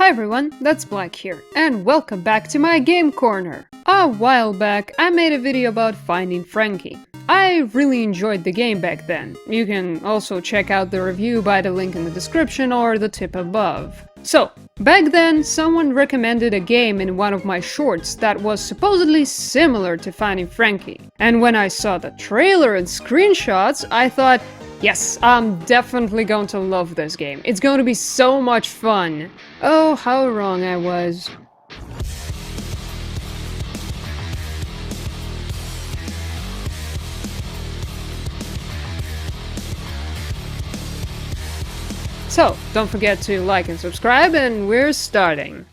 Hi everyone, that's Black here, and welcome back to my Game Corner. A while back, I made a video about finding Frankie. I really enjoyed the game back then. You can also check out the review by the link in the description or the tip above. So, back then, someone recommended a game in one of my shorts that was supposedly similar to Finding Frankie. And when I saw the trailer and screenshots, I thought, yes, I'm definitely going to love this game. It's going to be so much fun. Oh, how wrong I was. So, don't forget to like and subscribe, and we're starting.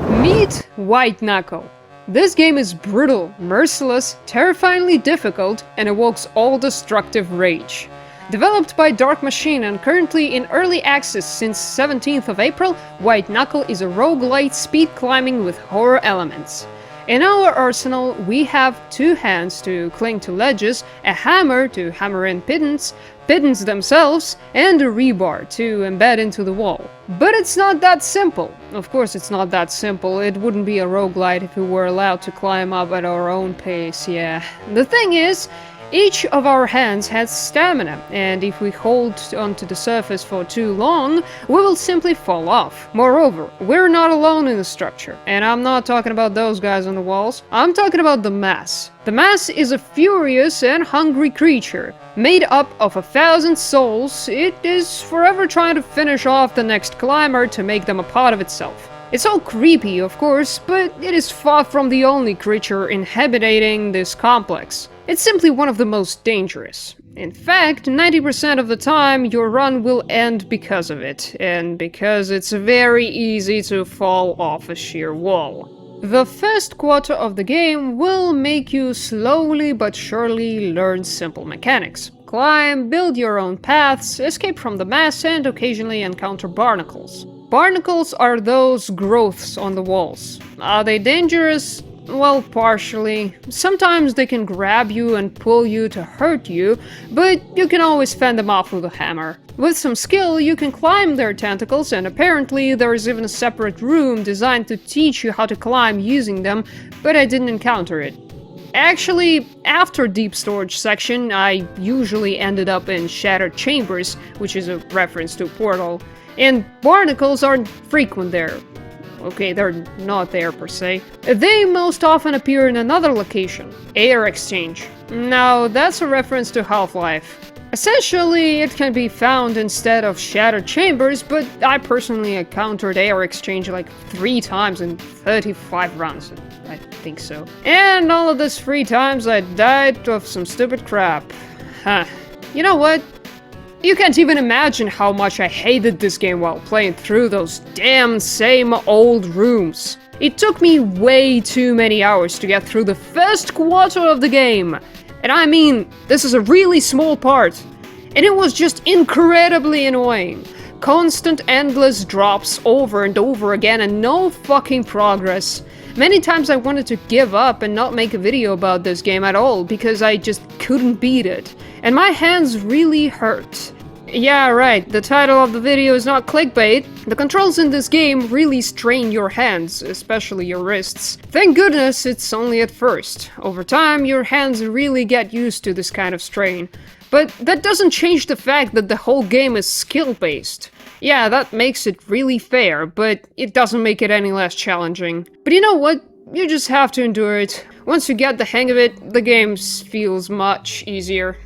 Meet White Knuckle. This game is brutal, merciless, terrifyingly difficult, and evokes all destructive rage. Developed by Dark Machine and currently in early access since 17th of April, White Knuckle is a roguelite speed climbing with horror elements. In our arsenal, we have two hands to cling to ledges, a hammer to hammer in pittons themselves, and a rebar to embed into the wall. But it's not that simple. Of course it's not that simple. It wouldn't be a roguelite if we were allowed to climb up at our own pace, yeah. The thing is, each of our hands has stamina, and if we hold onto the surface for too long, we will simply fall off. Moreover, we're not alone in the structure, and I'm not talking about those guys on the walls, I'm talking about the mass. The mass is a furious and hungry creature. Made up of 1,000 souls, it is forever trying to finish off the next climber to make them a part of itself. It's all creepy, of course, but it is far from the only creature inhabiting this complex. It's simply one of the most dangerous. In fact, 90% of the time your run will end because of it, and because it's very easy to fall off a sheer wall. The first quarter of the game will make you slowly but surely learn simple mechanics. Climb, build your own paths, escape from the mass, and occasionally encounter barnacles. Barnacles are those growths on the walls. Are they dangerous? Well, partially. Sometimes they can grab you and pull you to hurt you, but you can always fend them off with a hammer. With some skill, you can climb their tentacles, and apparently there is even a separate room designed to teach you how to climb using them, but I didn't encounter it. Actually, after Deep Storage section, I usually ended up in Shattered Chambers, which is a reference to a portal, and barnacles aren't frequent there. Okay, they're not there per se. They most often appear in another location, Air Exchange. Now, that's a reference to Half-Life. Essentially, it can be found instead of Shattered Chambers, but I personally encountered Air Exchange like 3 times in 35 rounds. I think so. And all of this 3 times I died of some stupid crap. Huh. You know what? You can't even imagine how much I hated this game while playing through those damn same old rooms. It took me way too many hours to get through the first quarter of the game. And I mean, this is a really small part. And it was just incredibly annoying. Constant endless drops over and over again and no fucking progress. Many times I wanted to give up and not make a video about this game at all because I just couldn't beat it. And my hands really hurt. Yeah, right, the title of the video is not clickbait. The controls in this game really strain your hands, especially your wrists. Thank goodness it's only at first. Over time, your hands really get used to this kind of strain. But that doesn't change the fact that the whole game is skill-based. Yeah, that makes it really fair, but it doesn't make it any less challenging. But you know what? You just have to endure it. Once you get the hang of it, the game feels much easier.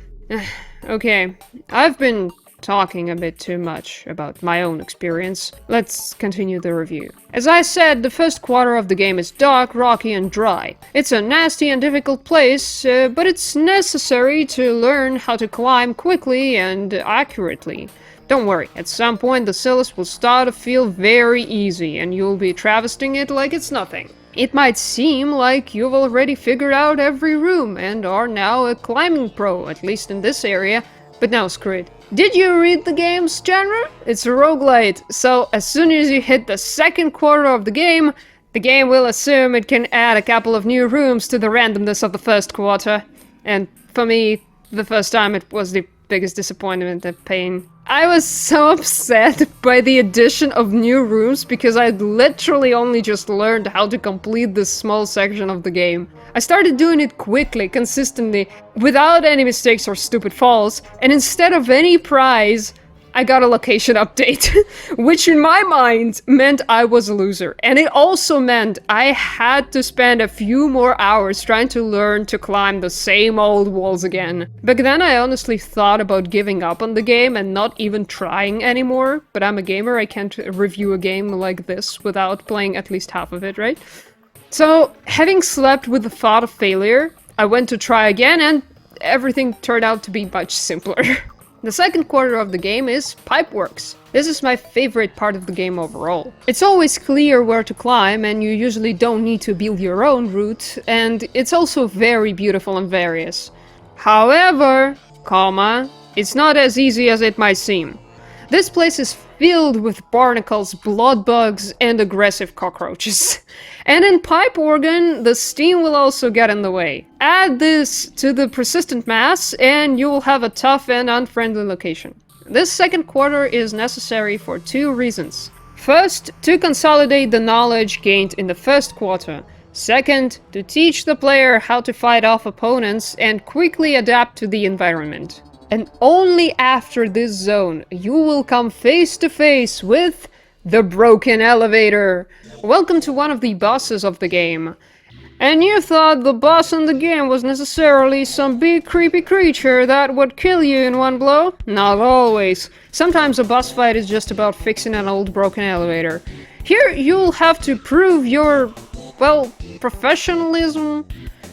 Okay, I've been talking a bit too much about my own experience. Let's continue the review. As I said, the first quarter of the game is dark, rocky, and dry. It's a nasty and difficult place, but it's necessary to learn how to climb quickly and accurately. Don't worry, at some point the Silas will start to feel very easy, and you'll be traversing it like it's nothing. It might seem like you've already figured out every room and are now a climbing pro, at least in this area, but no, screw it. Did you read the game's genre? It's a roguelite, so as soon as you hit the second quarter of the game will assume it can add a couple of new rooms to the randomness of the first quarter. And for me, the first time it was the biggest disappointment and pain. I was so upset by the addition of new rooms because I'd literally only just learned how to complete this small section of the game. I started doing it quickly, consistently, without any mistakes or stupid falls, and instead of any prize, I got a location update, which in my mind meant I was a loser. And it also meant I had to spend a few more hours trying to learn to climb the same old walls again. Back then I honestly thought about giving up on the game and not even trying anymore, but I'm a gamer, I can't review a game like this without playing at least half of it, right? So, having slept with the thought of failure, I went to try again and everything turned out to be much simpler. The second quarter of the game is Pipeworks. This is my favorite part of the game overall. It's always clear where to climb and you usually don't need to build your own route, and it's also very beautiful and various. However, it's not as easy as it might seem. This place is filled with barnacles, blood bugs, and aggressive cockroaches. And in Pipe Organ, the steam will also get in the way. Add this to the persistent mass, and you will have a tough and unfriendly location. This second quarter is necessary for two reasons. First, to consolidate the knowledge gained in the first quarter. Second, to teach the player how to fight off opponents and quickly adapt to the environment. And only after this zone, you will come face to face with the broken elevator. Welcome to one of the bosses of the game. And you thought the boss in the game was necessarily some big creepy creature that would kill you in one blow? Not always. Sometimes a boss fight is just about fixing an old broken elevator. Here you'll have to prove your, well, professionalism.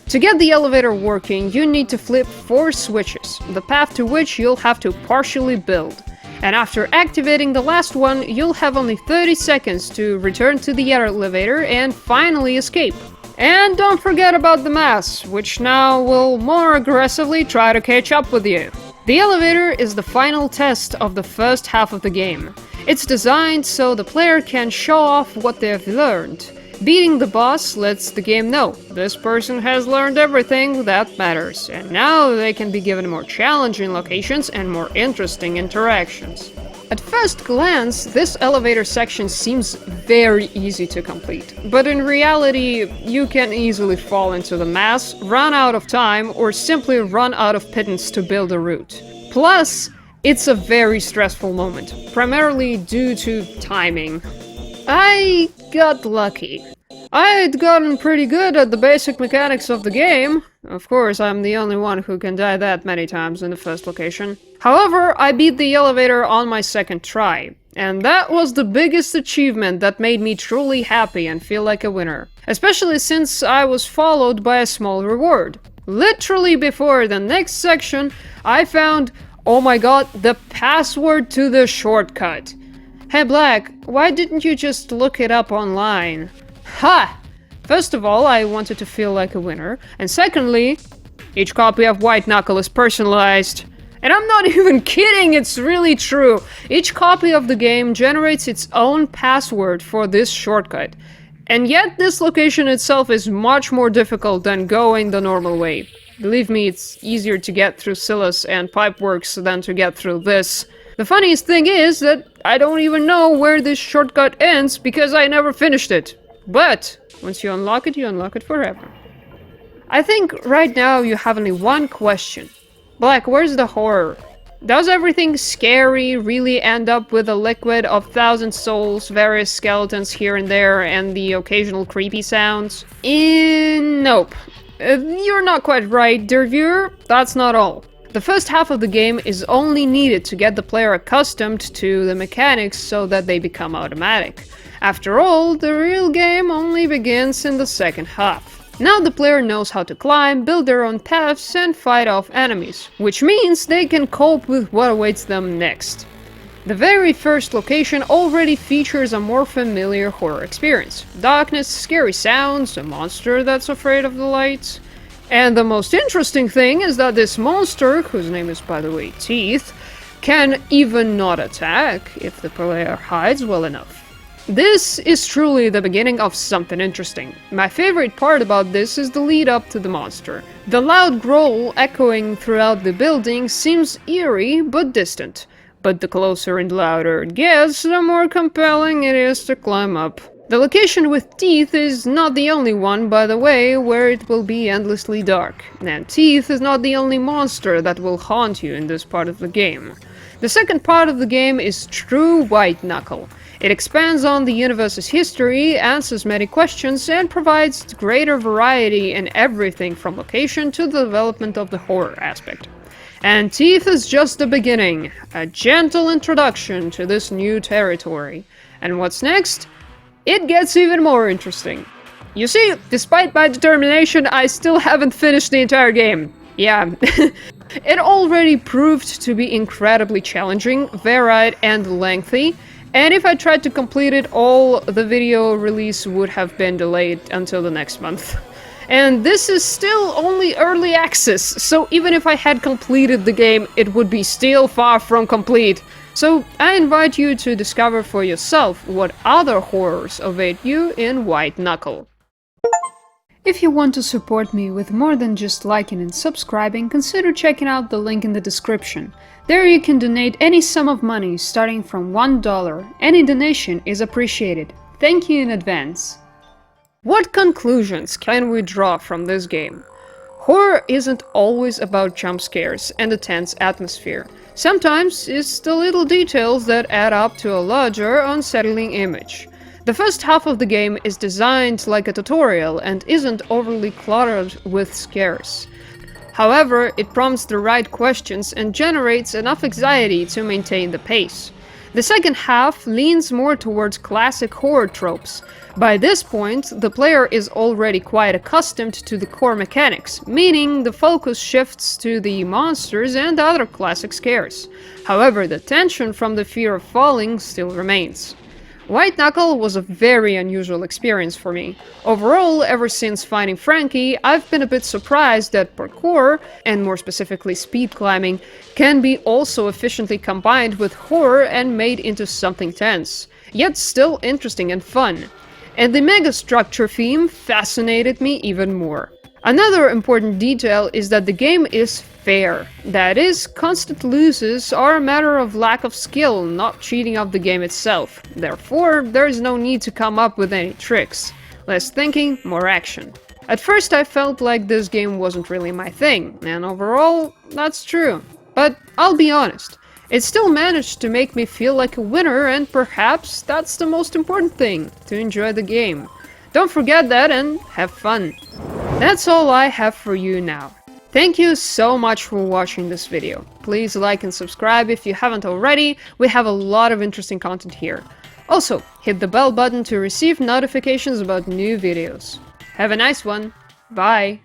To get the elevator working, you need to flip 4 switches, the path to which you'll have to partially build. And after activating the last one, you'll have only 30 seconds to return to the elevator and finally escape. And don't forget about the mass, which now will more aggressively try to catch up with you. The elevator is the final test of the first half of the game. It's designed so the player can show off what they've learned. Beating the boss lets the game know this person has learned everything that matters, and now they can be given more challenging locations and more interesting interactions. At first glance, this elevator section seems very easy to complete, but in reality, you can easily fall into the mass, run out of time, or simply run out of pittance to build a route. Plus, it's a very stressful moment, primarily due to timing. I got lucky. I'd gotten pretty good at the basic mechanics of the game. Of course, I'm the only one who can die that many times in the first location. However, I beat the elevator on my second try, and that was the biggest achievement that made me truly happy and feel like a winner. Especially since I was followed by a small reward. Literally before the next section, I found, oh my god, the password to the shortcut. Hey Black, why didn't you just look it up online? Ha! First of all, I wanted to feel like a winner, and secondly, each copy of White Knuckle is personalized. And I'm not even kidding, it's really true. Each copy of the game generates its own password for this shortcut. And yet this location itself is much more difficult than going the normal way. Believe me, it's easier to get through Silas and Pipeworks than to get through this. The funniest thing is that I don't even know where this shortcut ends because I never finished it. But once you unlock it forever. I think right now you have only one question. Black, where's the horror? Does everything scary really end up with a liquid of 1,000 souls, various skeletons here and there, and the occasional creepy sounds? Nope. You're not quite right, dear viewer. That's not all. The first half of the game is only needed to get the player accustomed to the mechanics so that they become automatic. After all, the real game only begins in the second half. Now the player knows how to climb, build their own paths, and fight off enemies, which means they can cope with what awaits them next. The very first location already features a more familiar horror experience. Darkness, scary sounds, a monster that's afraid of the light. And the most interesting thing is that this monster, whose name is by the way Teeth, can even not attack if the player hides well enough. This is truly the beginning of something interesting. My favorite part about this is the lead up to the monster. The loud growl echoing throughout the building seems eerie but distant. but the closer and louder it gets, the more compelling it is to climb up. The location with Teeth is not the only one, by the way, where it will be endlessly dark. And Teeth is not the only monster that will haunt you in this part of the game. The second part of the game is True White Knuckle. It expands on the universe's history, answers many questions, and provides greater variety in everything from location to the development of the horror aspect. And Teeth is just the beginning, a gentle introduction to this new territory. And what's next? It gets even more interesting. You see, despite my determination, I still haven't finished the entire game. Yeah, it already proved to be incredibly challenging, varied, and lengthy, and if I tried to complete it all, the video release would have been delayed until the next month. And this is still only early access, so even if I had completed the game, it would be still far from complete. So I invite you to discover for yourself what other horrors await you in White Knuckle. If you want to support me with more than just liking and subscribing, consider checking out the link in the description. There you can donate any sum of money starting from $1. Any donation is appreciated. Thank you in advance. What conclusions can we draw from this game? Horror isn't always about jump scares and a tense atmosphere. Sometimes it's the little details that add up to a larger, unsettling image. The first half of the game is designed like a tutorial and isn't overly cluttered with scares. However, it prompts the right questions and generates enough anxiety to maintain the pace. The second half leans more towards classic horror tropes. By this point, the player is already quite accustomed to the core mechanics, meaning the focus shifts to the monsters and other classic scares. However, the tension from the fear of falling still remains. White Knuckle was a very unusual experience for me. Overall, ever since finding Frankie, I've been a bit surprised that parkour, and more specifically speed climbing, can be also efficiently combined with horror and made into something tense, yet still interesting and fun. And the megastructure theme fascinated me even more. Another important detail is that the game is fair. That is, constant losses are a matter of lack of skill, not cheating of the game itself. Therefore, there is no need to come up with any tricks. Less thinking, more action. At first I felt like this game wasn't really my thing, and overall, that's true. But I'll be honest, it still managed to make me feel like a winner, and perhaps that's the most important thing, to enjoy the game. Don't forget that and have fun. That's all I have for you now. Thank you so much for watching this video. Please like and subscribe if you haven't already, we have a lot of interesting content here. Also, hit the bell button to receive notifications about new videos. Have a nice one. Bye.